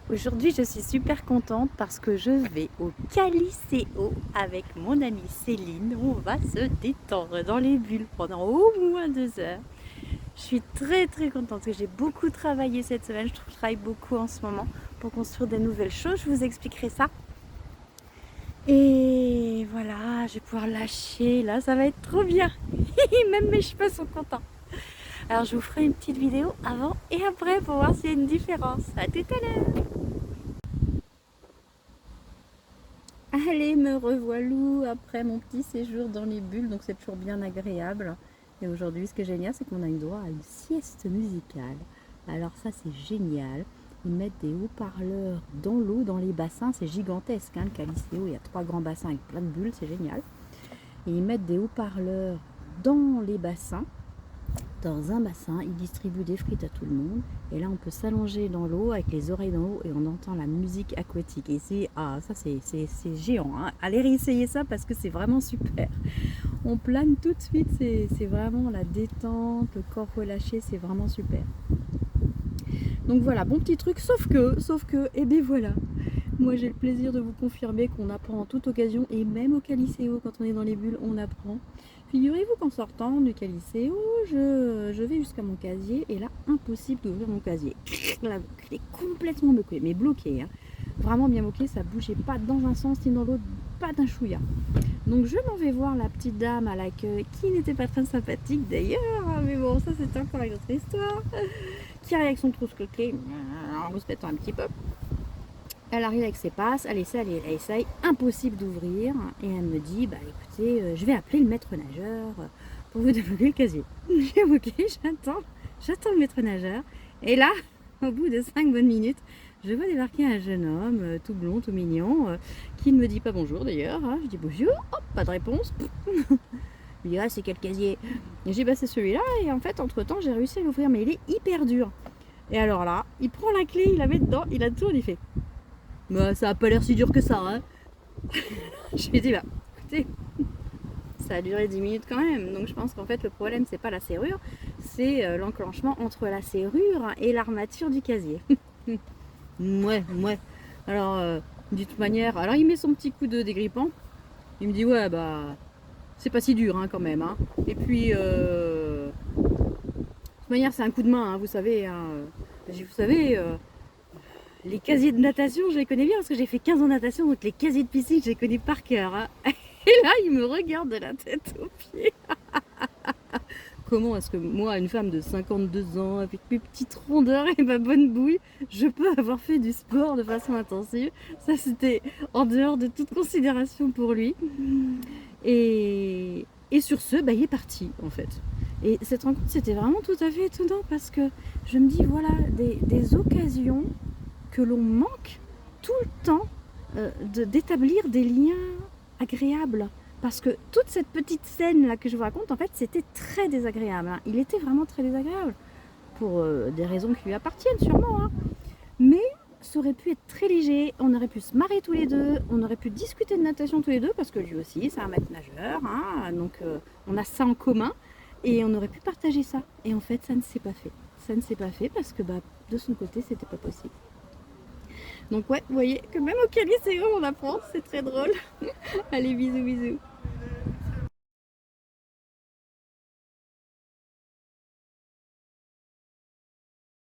Aujourd'hui, je suis super contente parce que je vais au Caliceo avec mon amie Céline. On va se détendre dans les bulles pendant au moins 2 heures. Je suis très contente parce que j'ai beaucoup travaillé cette semaine. Je travaille beaucoup en ce moment pour construire des nouvelles choses. Je vous expliquerai ça. Et voilà, je vais pouvoir lâcher. Là, ça va être trop bien. Même mes cheveux sont contents. Alors, je vous ferai une petite vidéo avant et après pour voir s'il y a une différence. À tout à l'heure. Allez, me revoilou après mon petit séjour dans les bulles, donc c'est toujours bien agréable. Et aujourd'hui, ce qui est génial, c'est qu'on a eu droit à une sieste musicale. Alors ça, c'est génial. Ils mettent des haut-parleurs dans l'eau, dans les bassins, c'est gigantesque, hein, le Caliceo, il y a 3 grands bassins avec plein de bulles, c'est génial. Et ils mettent des haut-parleurs dans les bassins. Dans un bassin, ils distribuent des frites à tout le monde. Et là, on peut s'allonger dans l'eau avec les oreilles dans l'eau et on entend la musique aquatique. Et c'est géant, hein. Allez réessayer ça parce que c'est vraiment super. On plane tout de suite, c'est vraiment la détente, le corps relâché, c'est vraiment super. Donc voilà, bon petit truc, sauf que, et bien voilà. Moi j'ai le plaisir de vous confirmer qu'on apprend en toute occasion et même au Caliceo, quand on est dans les bulles, on apprend. Figurez-vous qu'en sortant du Caliceo, je vais jusqu'à mon casier et là, impossible d'ouvrir mon casier. La boucle est complètement bloquée, mais bloquée, hein. Vraiment bien bloquée, ça bougeait pas dans un sens ni dans l'autre, pas d'un chouïa. Donc je m'en vais voir la petite dame à l'accueil, qui n'était pas très sympathique d'ailleurs, mais bon, ça c'est encore une autre histoire, qui arrive avec son trousse-coquet, en respectant un petit peu. Elle arrive avec ses passes, elle essaye, impossible d'ouvrir. Et elle me dit, bah écoutez, je vais appeler le maître nageur pour vous débloquer le casier. J'ai ok, j'attends le maître nageur. Et là, au bout de 5 bonnes minutes, je vois débarquer un jeune homme, tout blond, tout mignon, qui ne me dit pas bonjour d'ailleurs, hein. Je dis bonjour, hop, pas de réponse. Il dit, ah, c'est quel casier? Et j'ai dit, bah c'est celui-là, et en fait, entre-temps, j'ai réussi à l'ouvrir, mais il est hyper dur. Et alors là, il prend la clé, il la met dedans, il la tourne, il fait, bah, ça a pas l'air si dur que ça, hein. Je lui ai dit, bah, écoutez, ça a duré 10 minutes quand même. Donc je pense qu'en fait, le problème, c'est pas la serrure, c'est l'enclenchement entre la serrure et l'armature du casier. Ouais. Alors, de toute manière, alors il met son petit coup de dégrippant. Il me dit, ouais, bah, c'est pas si dur, hein, quand même, hein. Et puis, de toute manière, c'est un coup de main, hein, vous savez, hein. Vous savez, les casiers de natation, je les connais bien parce que j'ai fait 15 ans de natation, donc les casiers de piscine, je les connais par cœur, hein. Et là, il me regarde de la tête aux pieds. Comment est-ce que moi, une femme de 52 ans, avec mes petites rondeurs et ma bonne bouille, je peux avoir fait du sport de façon intensive? Ça, c'était en dehors de toute considération pour lui. Et sur ce, bah, il est parti, en fait. Et cette rencontre, c'était vraiment tout à fait étonnant parce que je me dis, voilà, des occasions que l'on manque tout le temps d'établir des liens agréables. Parce que toute cette petite scène là que je vous raconte, en fait, c'était très désagréable, hein. Il était vraiment très désagréable. Pour des raisons qui lui appartiennent sûrement, hein. Mais ça aurait pu être très léger, on aurait pu se marrer tous les deux, on aurait pu discuter de natation tous les deux, parce que lui aussi, c'est un maître nageur, hein, donc on a ça en commun, et on aurait pu partager ça. Et en fait, ça ne s'est pas fait. Ça ne s'est pas fait parce que bah, de son côté, c'était pas possible. Donc ouais, vous voyez que même au Caliceo, on apprend, c'est très drôle. Allez, bisous.